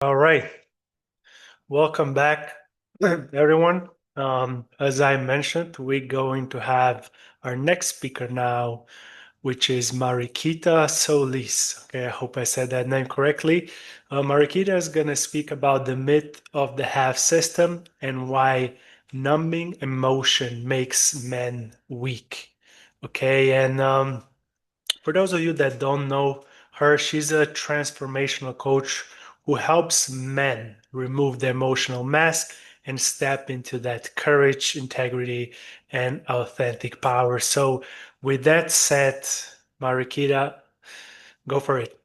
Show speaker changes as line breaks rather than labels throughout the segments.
All right, welcome back, everyone. As I mentioned, we're going to have our next speaker now, which is Mariquita Solis. Okay, I hope I said that name correctly. Mariquita is going to speak about the myth of the half system and why numbing emotion makes men weak. Okay, and for those of you that don't know her, she's a transformational coach who helps men remove the emotional mask and step into that courage, integrity, and authentic power. So, with that said, Marikita, go for it.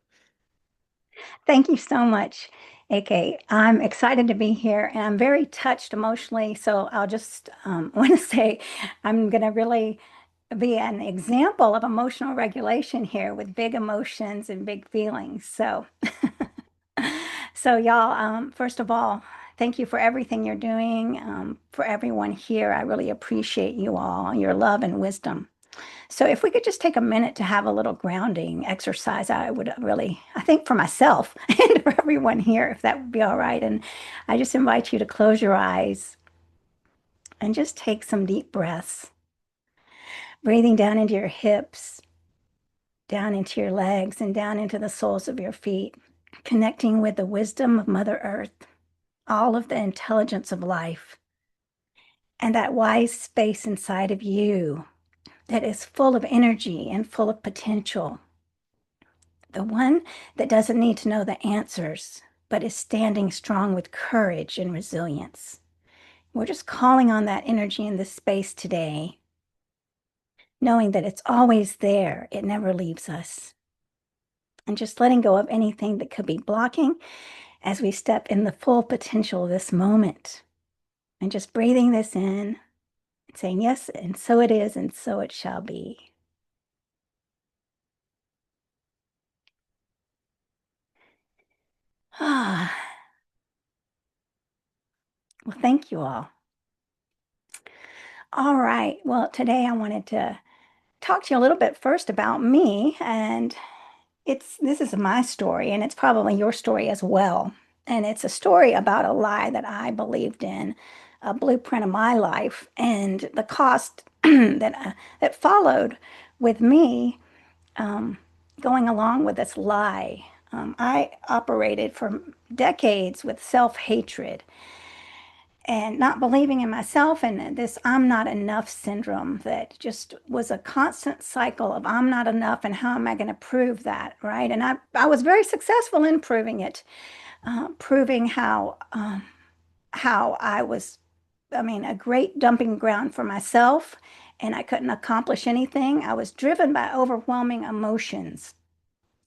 Thank you so much, AK. I'm excited to be here and I'm very touched emotionally. So I'll just want to say I'm going to really be an example of emotional regulation here with big emotions and big feelings. So y'all, first of all, thank you for everything you're doing. For everyone here, I really appreciate you all, your love and wisdom. So if we could just take a minute to have a little grounding exercise, I would really, I think for myself and for everyone here, if that would be all right. And I just invite you to close your eyes and just take some deep breaths, breathing down into your hips, down into your legs, and down into the soles of your feet, connecting with the wisdom of Mother Earth, all of the intelligence of life, and that wise space inside of you that is full of energy and full of potential. The one that doesn't need to know the answers, but is standing strong with courage and resilience. We're just calling on that energy in this space today, knowing that it's always there. It never leaves us. And just letting go of anything that could be blocking as we step in the full potential of this moment. And just breathing this in and saying, yes, and so it is, and so it shall be. Ah, well, thank you all. All right. Well, today I wanted to talk to you a little bit first about me, and this is my story and it's probably your story as well. And it's a story about a lie that I believed in, a blueprint of my life and the cost that followed with me um, going along with this lie. I operated for decades with self-hatred and not believing in myself and this I'm not enough syndrome that just was a constant cycle of I'm not enough and how am I going to prove that, right? And I was very successful in proving it, proving how I was, I mean, a great dumping ground for myself and I couldn't accomplish anything. I was driven by overwhelming emotions.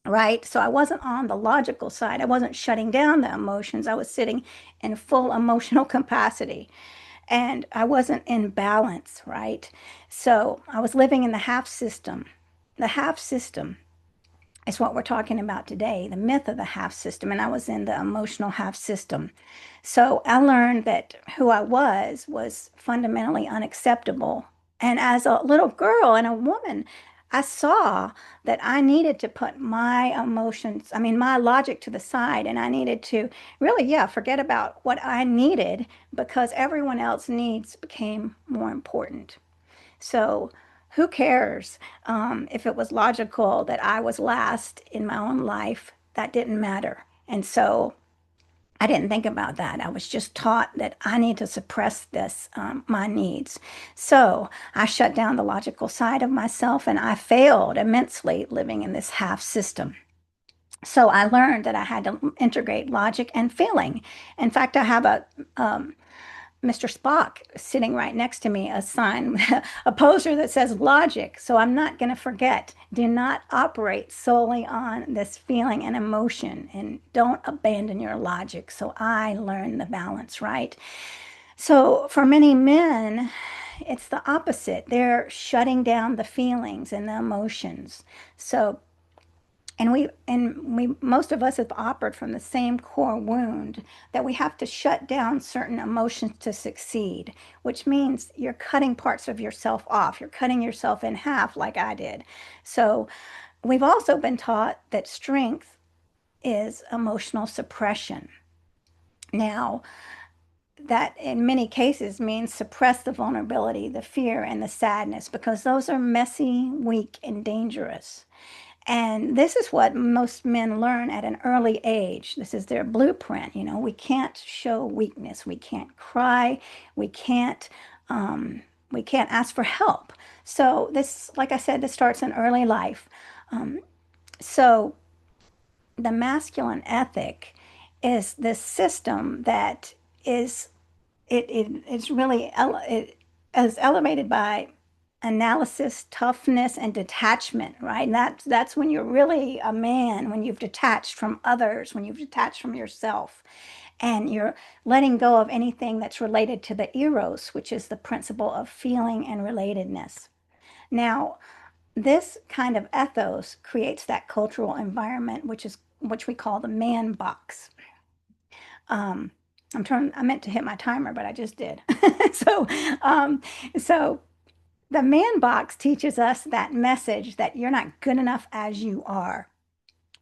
Right. So I wasn't on the logical side. I wasn't shutting down the emotions. I was sitting in full emotional capacity and I wasn't in balance, right? So I was living in the half system. The half system is what we're talking about today, the myth of the half system. And I was in the emotional half system. So I learned that who I was fundamentally unacceptable. And as a little girl and a woman, I saw that I needed to put my emotions, I mean, my logic to the side, and I needed to really, yeah, forget about what I needed because everyone else's needs became more important. So who cares if it was logical that I was last in my own life? That didn't matter. And so I didn't think about that. I was just taught that I need to suppress this, my needs. So I shut down the logical side of myself and I failed immensely living in this half system. So I learned that I had to integrate logic and feeling. In fact, I have a Mr. Spock sitting right next to me, a sign, a poster that says logic. So I'm not going to forget. Do not operate solely on this feeling and emotion and don't abandon your logic. So I learned the balance, right? So for many men, it's the opposite. They're shutting down the feelings and the emotions. So and we most of us have operated from the same core wound that we have to shut down certain emotions to succeed, which means you're cutting parts of yourself off. You're cutting yourself in half like I did. So we've also been taught that strength is emotional suppression. Now, that in many cases means suppress the vulnerability, the fear, and the sadness because those are messy, weak, and dangerous. And this is what most men learn at an early age. This is their blueprint. You know, we can't show weakness. We can't cry. We can't, we can't ask for help. So this, like I said, this starts in early life. Um, so the masculine ethic is this system that is it's really it is elevated by analysis, toughness, and detachment, right? And that's when you're really a man, when you've detached from others, when you've detached from yourself, and you're letting go of anything that's related to the eros, which is the principle of feeling and relatedness. Now, this kind of ethos creates that cultural environment, which we call the man box. Um, I meant to hit my timer, but I just did. So, um, so the man box teaches us that message that you're not good enough as you are,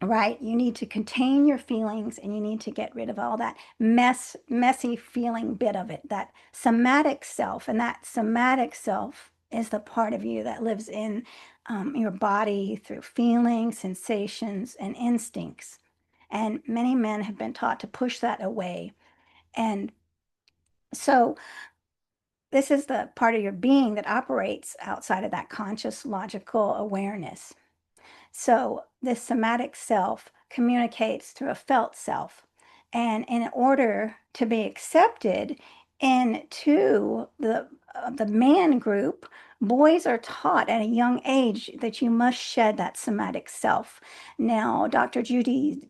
right? You need to contain your feelings and you need to get rid of all that messy feeling bit of it, that somatic self. And that somatic self is the part of you that lives in your body through feelings, sensations, and instincts. And many men have been taught to push that away. And so this is the part of your being that operates outside of that conscious logical awareness. So this somatic self communicates through a felt self. And in order to be accepted into the man group, boys are taught at a young age that you must shed that somatic self. Now, Judy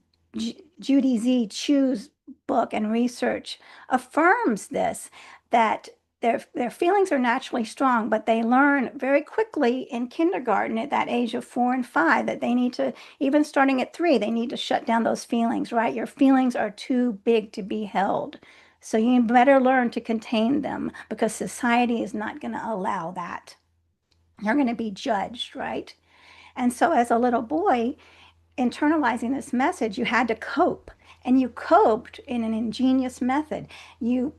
Z. Chu's book and research affirms this, that their feelings are naturally strong, but they learn very quickly in kindergarten at that age of 4 and 5 that they need to, even starting at 3, they need to shut down those feelings, right? Your feelings are too big to be held. So you better learn to contain them because society is not going to allow that. You're going to be judged, right? And so as a little boy, internalizing this message, you had to cope. And you coped in an ingenious method. You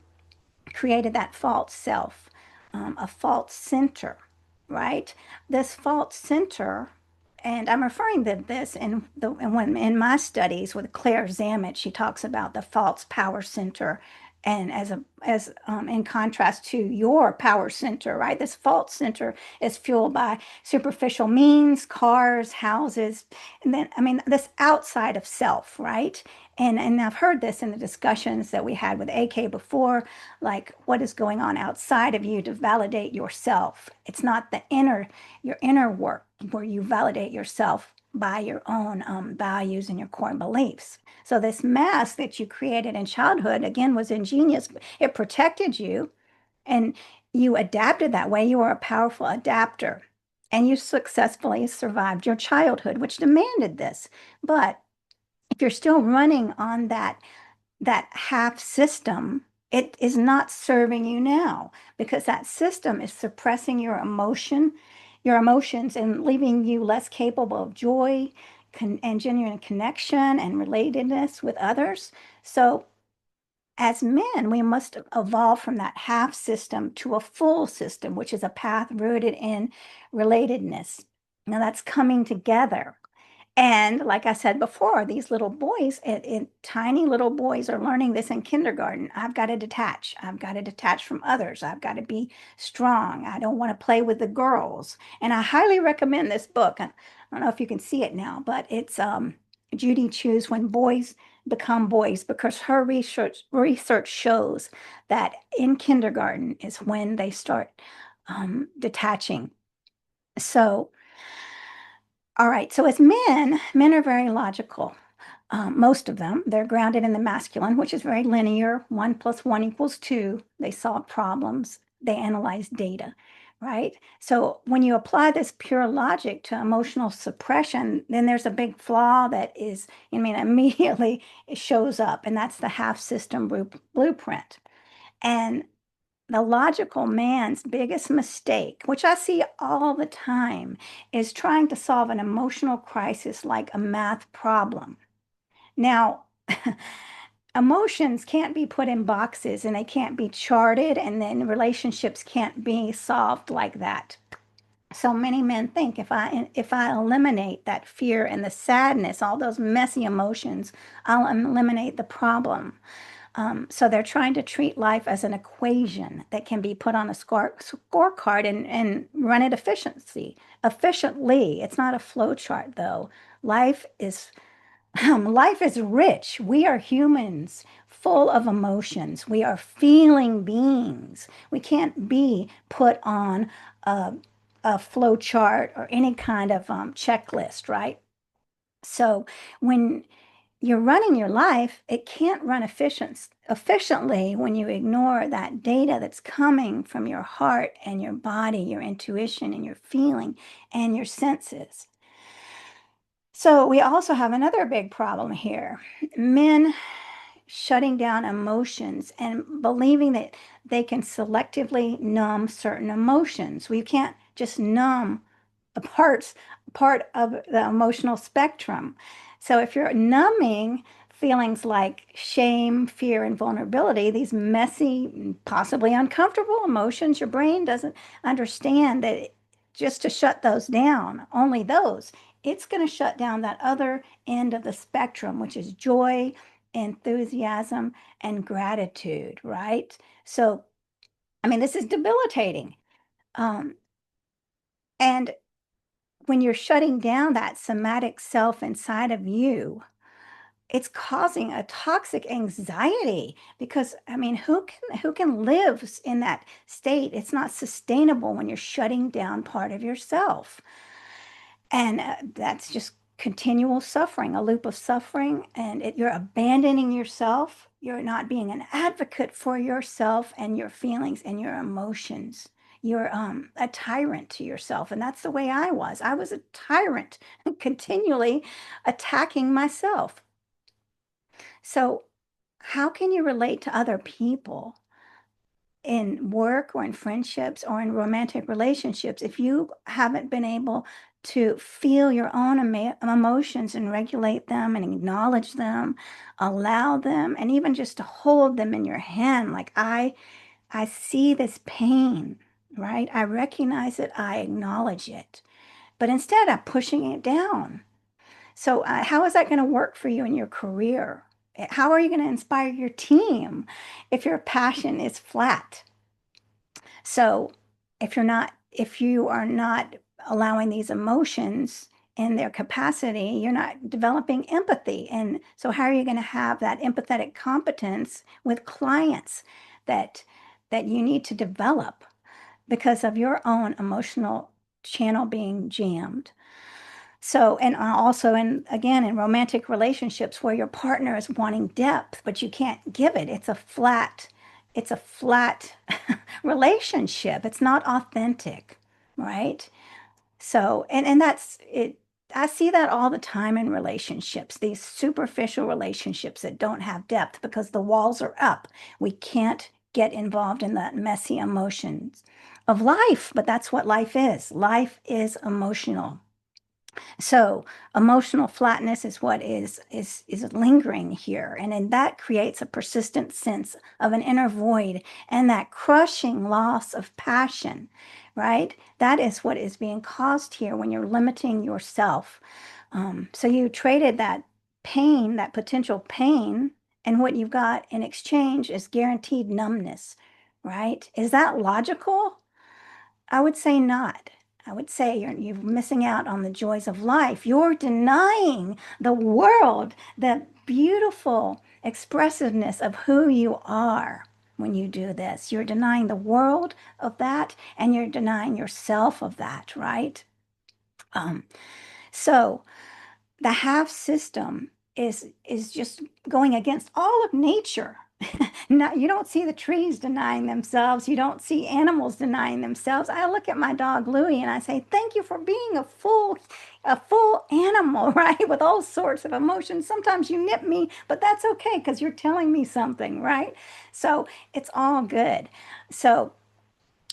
created that false self, a false center, right? This false center, and I'm referring to this in my studies with Claire Zammit, she talks about the false power center, and as in contrast to your power center, right? This false center is fueled by superficial means, cars, houses, and then I mean this outside of self, right? And I've heard this in the discussions that we had with AK before, like what is going on outside of you to validate yourself. It's not your inner work where you validate yourself by your own values and your core beliefs. So this mask that you created in childhood, again, was ingenious. It protected you and you adapted that way. You were a powerful adapter and you successfully survived your childhood, which demanded this. But if you're still running on that half system, it is not serving you now because that system is suppressing your emotions and leaving you less capable of joy and genuine connection and relatedness with others. So as men, we must evolve from that half system to a full system, which is a path rooted in relatedness. Now that's coming together. And like I said before, these little boys, tiny little boys are learning this in kindergarten. I've got to detach. I've got to detach from others. I've got to be strong. I don't want to play with the girls. And I highly recommend this book. I don't know if you can see it now, but it's Judy Chu's When Boys Become Boys, because her research shows that in kindergarten is when they start detaching. So all right. So as men are very logical. Most of them, they're grounded in the masculine, which is very linear. 1 + 1 = 2. They solve problems. They analyze data, right? So when you apply this pure logic to emotional suppression, then there's a big flaw that is, I mean, immediately it shows up, and that's the half system blueprint. And the logical man's biggest mistake, which I see all the time, is trying to solve an emotional crisis like a math problem. Now, emotions can't be put in boxes and they can't be charted, and then relationships can't be solved like that. So many men think if I eliminate that fear and the sadness, all those messy emotions, I'll eliminate the problem. So they're trying to treat life as an equation that can be put on a scorecard and run it efficiently. It's not a flow chart though. Life is life is rich. We are humans full of emotions. We are feeling beings. We can't be put on a, a flow chart or any kind of checklist, right? So when you're running your life, it can't run efficiently when you ignore that data that's coming from your heart and your body, your intuition and your feeling and your senses. So we also have another big problem here. Men shutting down emotions and believing that they can selectively numb certain emotions. We can't just numb a part of the emotional spectrum. So if you're numbing feelings like shame, fear, and vulnerability, these messy, possibly uncomfortable emotions, your brain doesn't understand that just to shut those down, only those, it's going to shut down that other end of the spectrum, which is joy, enthusiasm, and gratitude, right? So, I mean, this is debilitating. Um, and when you're shutting down that somatic self inside of you, it's causing a toxic anxiety because I mean, who can live in that state? It's not sustainable when you're shutting down part of yourself. And that's just continual suffering, a loop of suffering, and you're abandoning yourself. You're not being an advocate for yourself and your feelings and your emotions. You're a tyrant to yourself. And that's the way I was. I was a tyrant, continually attacking myself. So, how can you relate to other people in work or in friendships or in romantic relationships if you haven't been able to feel your own emotions and regulate them and acknowledge them, allow them, and even just to hold them in your hand? Like, I see this pain, right? I recognize it, I acknowledge it. But instead, I'm pushing it down. So, how is that going to work for you in your career? How are you going to inspire your team if your passion is flat? So, if you are not allowing these emotions in their capacity, you're not developing empathy. And so, how are you going to have that empathetic competence with clients that that you need to develop because of your own emotional channel being jammed? So, and also again, in romantic relationships where your partner is wanting depth, but you can't give it. It's a flat relationship. It's not authentic, right? So, and that's it. I see that all the time in relationships, these superficial relationships that don't have depth because the walls are up. We can't get involved in that messy emotions of life, but that's what life is. Life is emotional. So emotional flatness is what is lingering here, and then that creates a persistent sense of an inner void and that crushing loss of passion, right? That is what is being caused here when you're limiting yourself. So you traded that pain, that potential pain, and what you've got in exchange is guaranteed numbness, right? Is that logical? I would say not. I would say you're missing out on the joys of life. You're denying the world the beautiful expressiveness of who you are when you do this. You're denying the world of that, and you're denying yourself of that, right? Um, so the half system is just going against all of nature. Now, you don't see the trees denying themselves. You don't see animals denying themselves. I look at my dog Louie and I say, "Thank you for being a full animal, right? With all sorts of emotions. Sometimes you nip me, but that's okay because you're telling me something, right?" So it's all good. So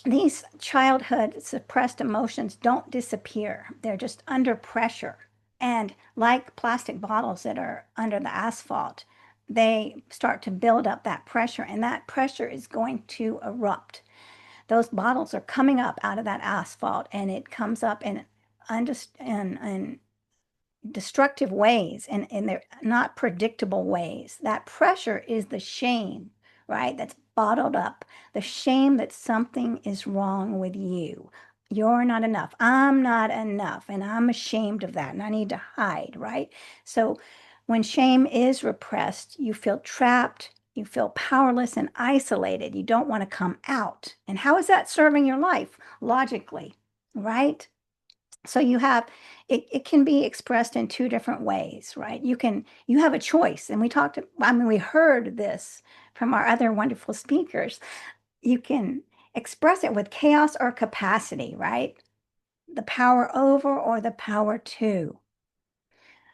these childhood suppressed emotions don't disappear. They're just under pressure. And like plastic bottles that are under the asphalt, they start to build up that pressure, and that pressure is going to erupt. Those bottles are coming up out of that asphalt, and it comes up in destructive ways, and they're not predictable ways. That pressure is the shame, right? That's bottled up. The shame that something is wrong with you. You're not enough. I'm not enough. And I'm ashamed of that. And I need to hide, right? So when shame is repressed, you feel trapped. You feel powerless and isolated. You don't want to come out. And how is that serving your life? Logically, right? So you have it can be expressed in two different ways, right? You have a choice. And we heard this from our other wonderful speakers. You can express it with chaos or capacity, right? The power over or the power to.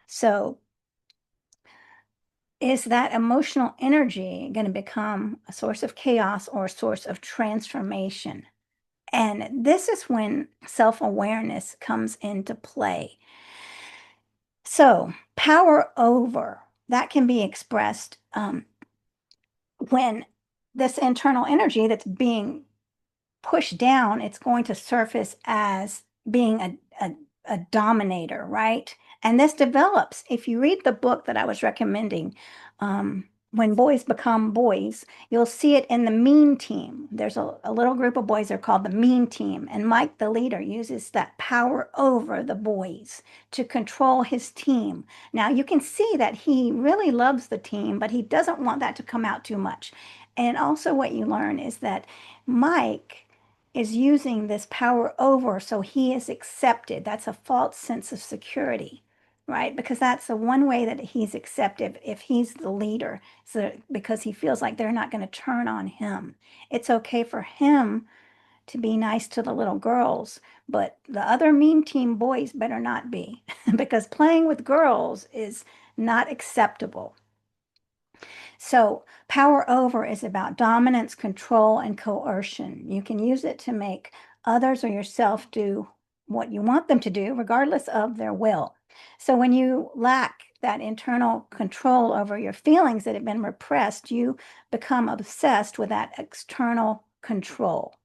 So is that emotional energy going to become a source of chaos or a source of transformation? And this is when self-awareness comes into play. So, power over, that can be expressed when this internal energy that's being pushed down, it's going to surface as being a dominator, right? And this develops. If you read the book that I was recommending, When Boys Become Boys, you'll see it in the mean team. There's a little group of boys, they're called the mean team. And Mike, the leader, uses that power over the boys to control his team. Now, you can see that he really loves the team, but he doesn't want that to come out too much. And also, what you learn is that Mike is using this power over so he is accepted. That's a false sense of security, right? Because that's the one way that he's accepted if he's the leader. So because he feels like they're not going to turn on him. It's okay for him to be nice to the little girls, but the other mean team boys better not be because playing with girls is not acceptable. So power over is about dominance, control, and coercion. You can use it to make others or yourself do what you want them to do, regardless of their will. So when you lack that internal control over your feelings that have been repressed, you become obsessed with that external control,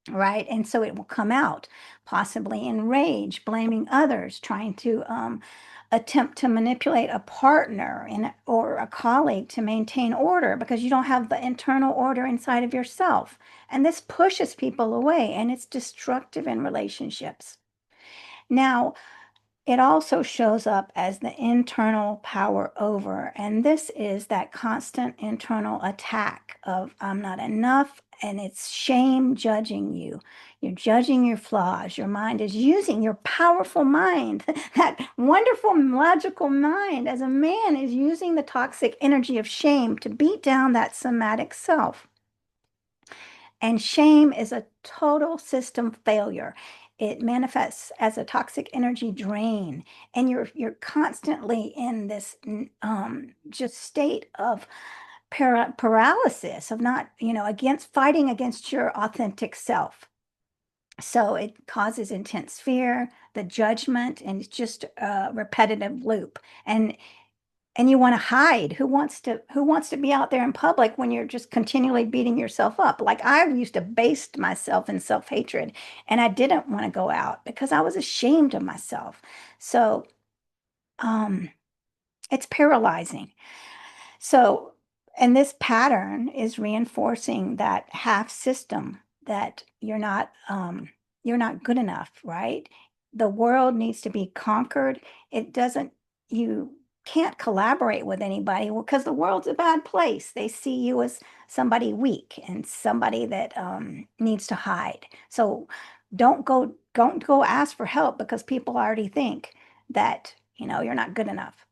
right? And so it will come out, possibly in rage, blaming others, trying to attempt to manipulate a partner or a colleague to maintain order because you don't have the internal order inside of yourself. And this pushes people away and it's destructive in relationships. Now, it also shows up as the internal power over. And this is that constant internal attack of I'm not enough. And it's shame judging you. You're judging your flaws. Your mind is using your powerful mind, that wonderful logical mind as a man is using the toxic energy of shame to beat down that somatic self. And shame is a total system failure. It manifests as a toxic energy drain, and you're constantly in this just state of paralysis of not, against fighting against your authentic self. So it causes intense fear, the judgment, and it's just a repetitive loop. And you want to hide. Who wants to be out there in public when you're just continually beating yourself up? Like I used to baste myself in self-hatred, and I didn't want to go out because I was ashamed of myself. So um it's paralyzing. So, and this pattern is reinforcing that half system that you're not good enough, right? The world needs to be conquered. It doesn't, you can't collaborate with anybody because the world's a bad place. They see you as somebody weak and somebody that needs to hide. So don't go ask for help because people already think that, you're not good enough.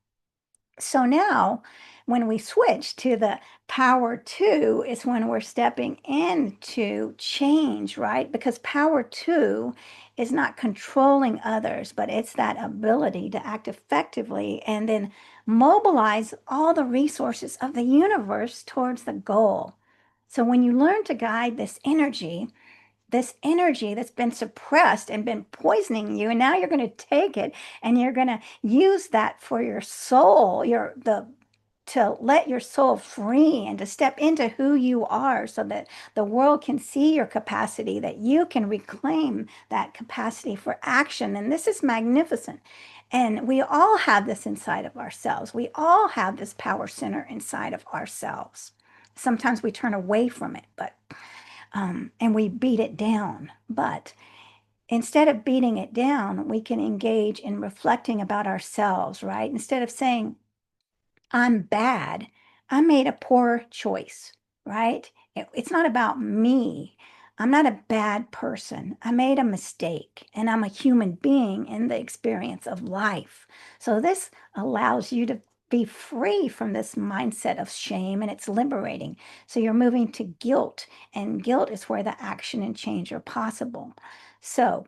So now, when we switch to the power two, is when we're stepping into change, right? Because power two is not controlling others, but it's that ability to act effectively and then mobilize all the resources of the universe towards the goal. So when you learn to guide this energy that's been suppressed and been poisoning you, and now you're going to take it and you're going to use that for your soul, to let your soul free and to step into who you are so that the world can see your capacity, that you can reclaim that capacity for action. And this is magnificent. And we all have this inside of ourselves. We all have this power center inside of ourselves. Sometimes we turn away from it, but and we beat it down. But instead of beating it down, we can engage in reflecting about ourselves, right? Instead of saying, I'm bad, I made a poor choice, right? It's not about me. I'm not a bad person. I made a mistake and I'm a human being in the experience of life. So this allows you to be free from this mindset of shame, and it's liberating. So you're moving to guilt, and guilt is where the action and change are possible. So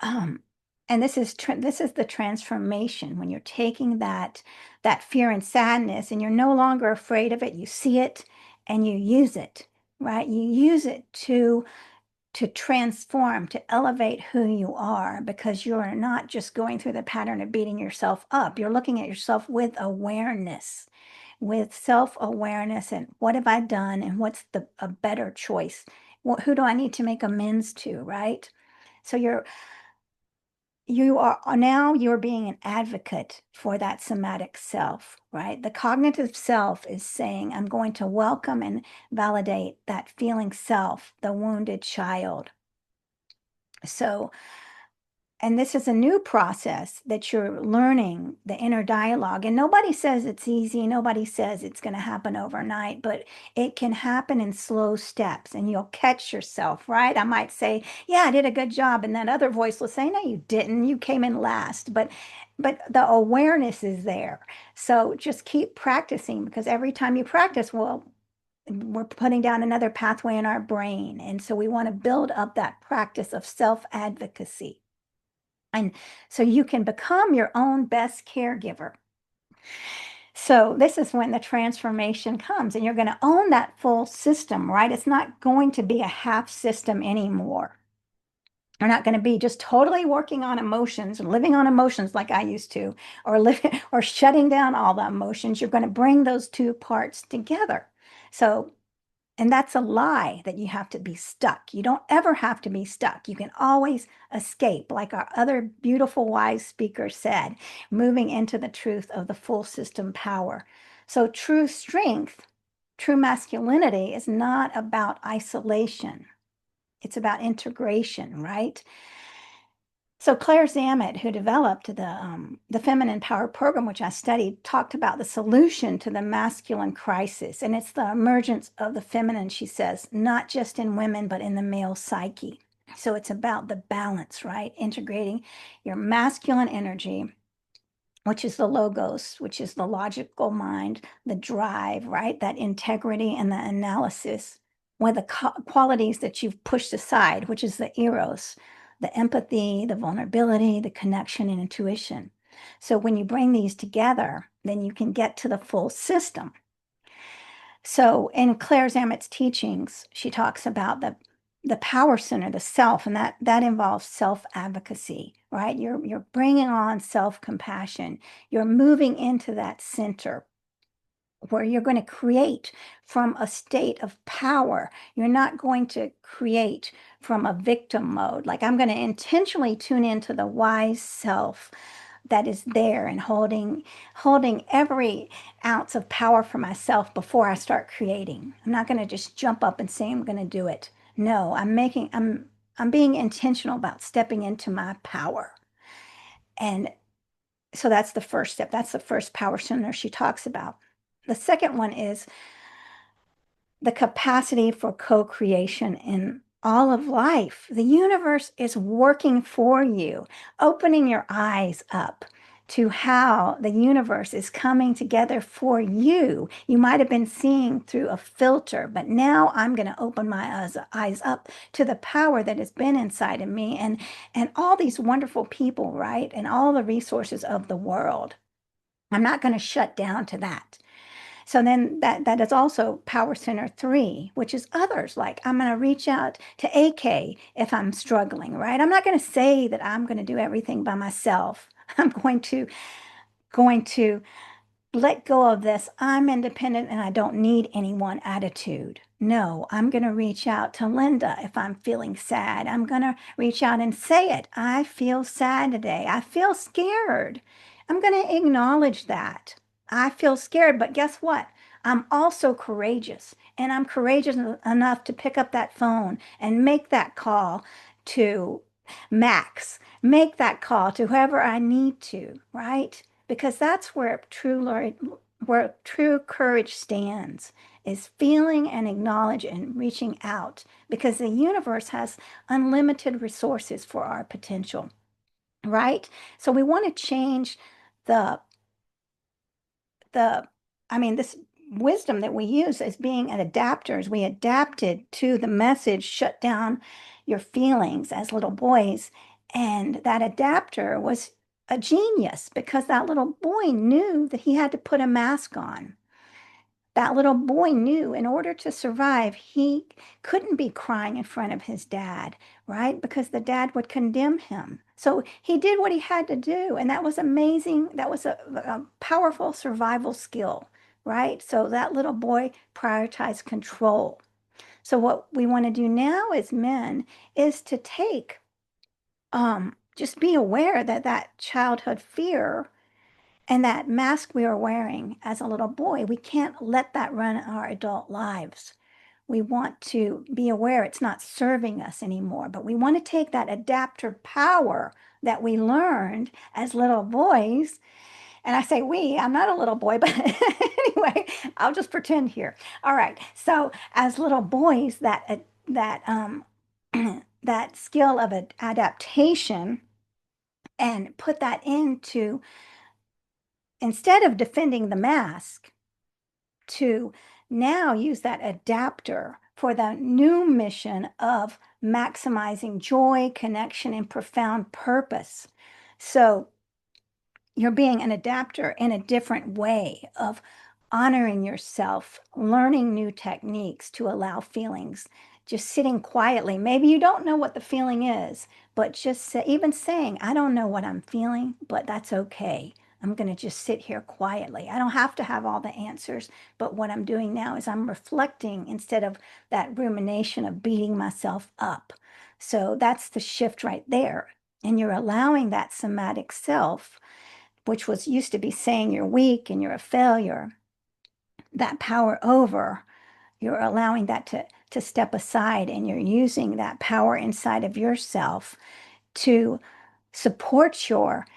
um, and this is the transformation when you're taking that fear and sadness, and you're no longer afraid of it. You see it and you use it, right? You use it to transform, to elevate who you are, because you're not just going through the pattern of beating yourself up. You're looking at yourself with self-awareness, and what have I done, and what's the a better choice? Who do I need to make amends to, right? So you're being an advocate for that somatic self, right? The cognitive self is saying, I'm going to welcome and validate that feeling self, the wounded child. So, and this is a new process that you're learning, the inner dialogue. And nobody says it's easy. Nobody says it's going to happen overnight, but it can happen in slow steps and you'll catch yourself, right? I might say, yeah, I did a good job. And that other voice will say, no, you didn't. You came in last. But the awareness is there. So just keep practicing, because every time you practice, well, we're putting down another pathway in our brain. And so we want to build up that practice of self-advocacy. And so you can become your own best caregiver. So this is when the transformation comes, and you're going to own that full system, right? It's not going to be a half system anymore. You're not going to be just totally working on emotions and living on emotions like I used to, or living or shutting down all the emotions. You're going to bring those two parts together. So, and that's a lie, that you have to be stuck. You don't ever have to be stuck. You can always escape, like our other beautiful, wise speaker said, moving into the truth of the full system power. So, true strength, true masculinity is not about isolation, it's about integration, right? So Claire Zammit, who developed the Feminine Power Program, which I studied, talked about the solution to the masculine crisis. And it's the emergence of the feminine, she says, not just in women, but in the male psyche. So it's about the balance, right? Integrating your masculine energy, which is the logos, which is the logical mind, the drive, right? That integrity and the analysis, with the qualities that you've pushed aside, which is the eros, the empathy, the vulnerability, the connection, and intuition. So when you bring these together, then you can get to the full system. So in Claire Zammit's teachings, she talks about the power center, the self, and that involves self-advocacy, right? You're bringing on self-compassion. You're moving into that center where you're going to create from a state of power. You're not going to create from a victim mode. Like, I'm going to intentionally tune into the wise self that is there and holding every ounce of power for myself before I start creating. I'm not going to just jump up and say I'm going to do it. No, I'm being intentional about stepping into my power. And so that's the first step. That's the first power center she talks about. The second one is the capacity for co-creation in all of life. The universe is working for you, opening your eyes up to how the universe is coming together for you. You might have been seeing through a filter, but now I'm going to open my eyes up to the power that has been inside of me, and all these wonderful people, right? And all the resources of the world. I'm not going to shut down to that. So then that is also power center 3, which is others. Like, I'm going to reach out to AK if I'm struggling, right? I'm not going to say that I'm going to do everything by myself. I'm going to let go of this I'm independent and I don't need anyone attitude. No, I'm going to reach out to Linda if I'm feeling sad. I'm going to reach out and say it. I feel sad today. I feel scared. I'm going to acknowledge that. I feel scared, but guess what? I'm also courageous, and I'm courageous enough to pick up that phone and make that call to Max, make that call to whoever I need to, right? Because that's where true courage stands, is feeling and acknowledge and reaching out, because the universe has unlimited resources for our potential, right? So we want to change the the I mean, this wisdom that we use as being an adapters, we adapted to the message, shut down your feelings as little boys. And that adapter was a genius because that little boy knew that he had to put a mask on. That little boy knew in order to survive, he couldn't be crying in front of his dad, right? Because the dad would condemn him. So he did what he had to do. And that was amazing. That was a powerful survival skill, right? So that little boy prioritized control. So what we want to do now as men is to just be aware that that childhood fear and that mask we were wearing as a little boy, we can't let that run our adult lives. We want to be aware it's not serving us anymore, but we want to take that adapter power that we learned as little boys. And I say we, I'm not a little boy, but anyway, I'll just pretend here. All right. So as little boys, that that skill of adaptation, and put that into, instead of defending the mask, to now use that adapter for the new mission of maximizing joy, connection, and profound purpose. So you're being an adapter in a different way of honoring yourself, learning new techniques to allow feelings, just sitting quietly. Maybe you don't know what the feeling is, but just even saying, I don't know what I'm feeling, but that's okay. I'm going to just sit here quietly. I don't have to have all the answers, but what I'm doing now is I'm reflecting instead of that rumination of beating myself up. So that's the shift right there. And you're allowing that somatic self, which was used to be saying you're weak and you're a failure, that power over, you're allowing that to step aside, and you're using that power inside of yourself to support your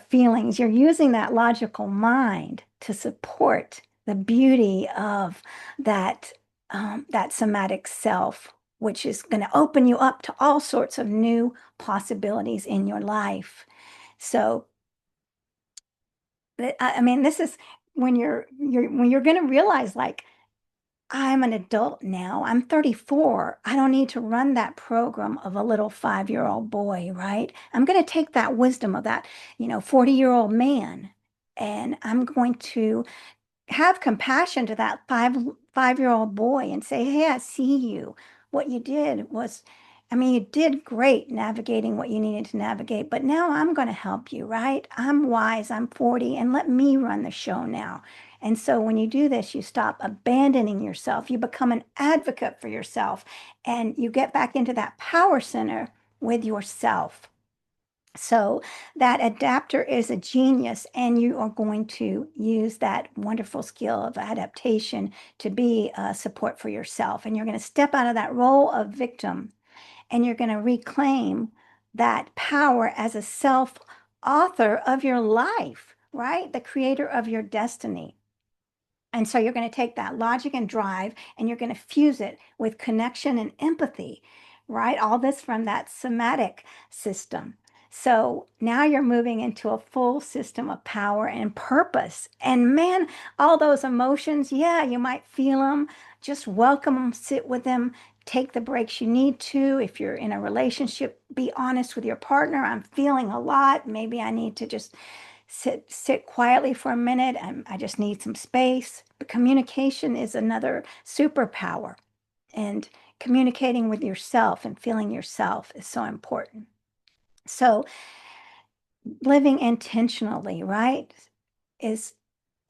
feelings. You're using that logical mind to support the beauty of that that somatic self, which is going to open you up to all sorts of new possibilities in your life. So I mean, this is when you're going to realize, like, I'm an adult now. I'm 34. I don't need to run that program of a little 5-year-old boy, right? I'm going to take that wisdom of that, 40-year-old man, and I'm going to have compassion to that five-year-old boy and say, hey, I see you. What you did was, I mean, you did great navigating what you needed to navigate, but now I'm going to help you, right? I'm wise, I'm 40, and let me run the show now. And so when you do this, you stop abandoning yourself. You become an advocate for yourself, and you get back into that power center with yourself. So that adapter is a genius, and you are going to use that wonderful skill of adaptation to be a support for yourself. And you're going to step out of that role of victim, and you're going to reclaim that power as a self author of your life, right? The creator of your destiny. And so you're going to take that logic and drive, and you're going to fuse it with connection and empathy, right? All this from that somatic system. So now you're moving into a full system of power and purpose. And man, all those emotions, yeah, you might feel them. Just welcome them, sit with them, take the breaks you need to. If you're in a relationship, be honest with your partner. I'm feeling a lot. Maybe I need to just sit quietly for a minute. I just need some space. But communication is another superpower. And communicating with yourself and feeling yourself is so important. So living intentionally, right, is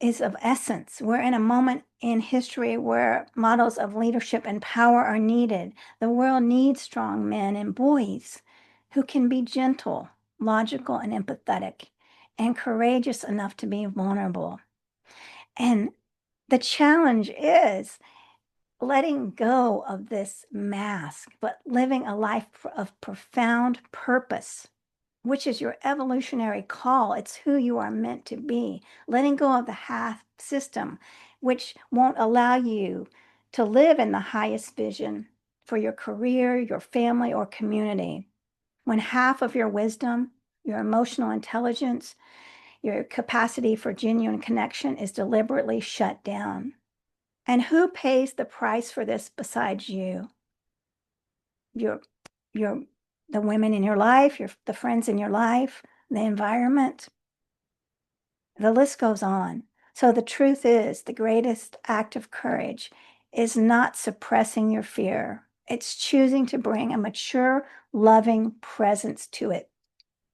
is of essence. We're in a moment in history where models of leadership and power are needed. The world needs strong men and boys who can be gentle, logical, and empathetic, and courageous enough to be vulnerable. And the challenge is letting go of this mask, but living a life of profound purpose, which is your evolutionary call. It's who you are meant to be. Letting go of the half system, which won't allow you to live in the highest vision for your career, your family, or community. When half of your wisdom, your emotional intelligence, your capacity for genuine connection is deliberately shut down. And who pays the price for this besides you? Your your the women in your life, the friends in your life, the environment. The list goes on. So the truth is, the greatest act of courage is not suppressing your fear. It's choosing to bring a mature, loving presence to it.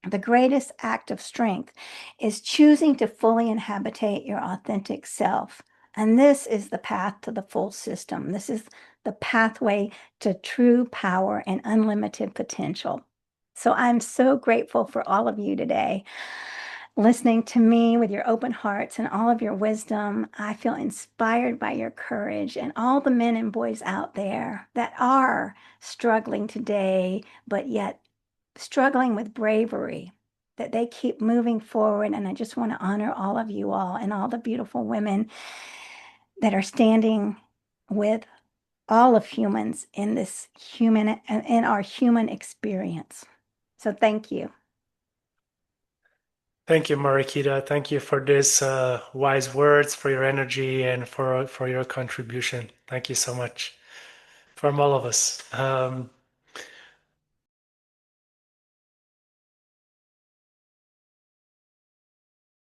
The greatest act of strength is choosing to fully inhabitate your authentic self. And this is the path to the full system. This is the pathway to true power and unlimited potential. So I'm so grateful for all of you today listening to me with your open hearts and all of your wisdom. I feel inspired by your courage and all the men and boys out there that are struggling today, but yet struggling with bravery, that they keep moving forward. And I just want to honor all of you all and all the beautiful women that are standing with all of humans in this human, in our human experience. So thank you.
Thank you, Mariquita. Thank you for this wise words, for your energy, and for your contribution. Thank you so much from all of us.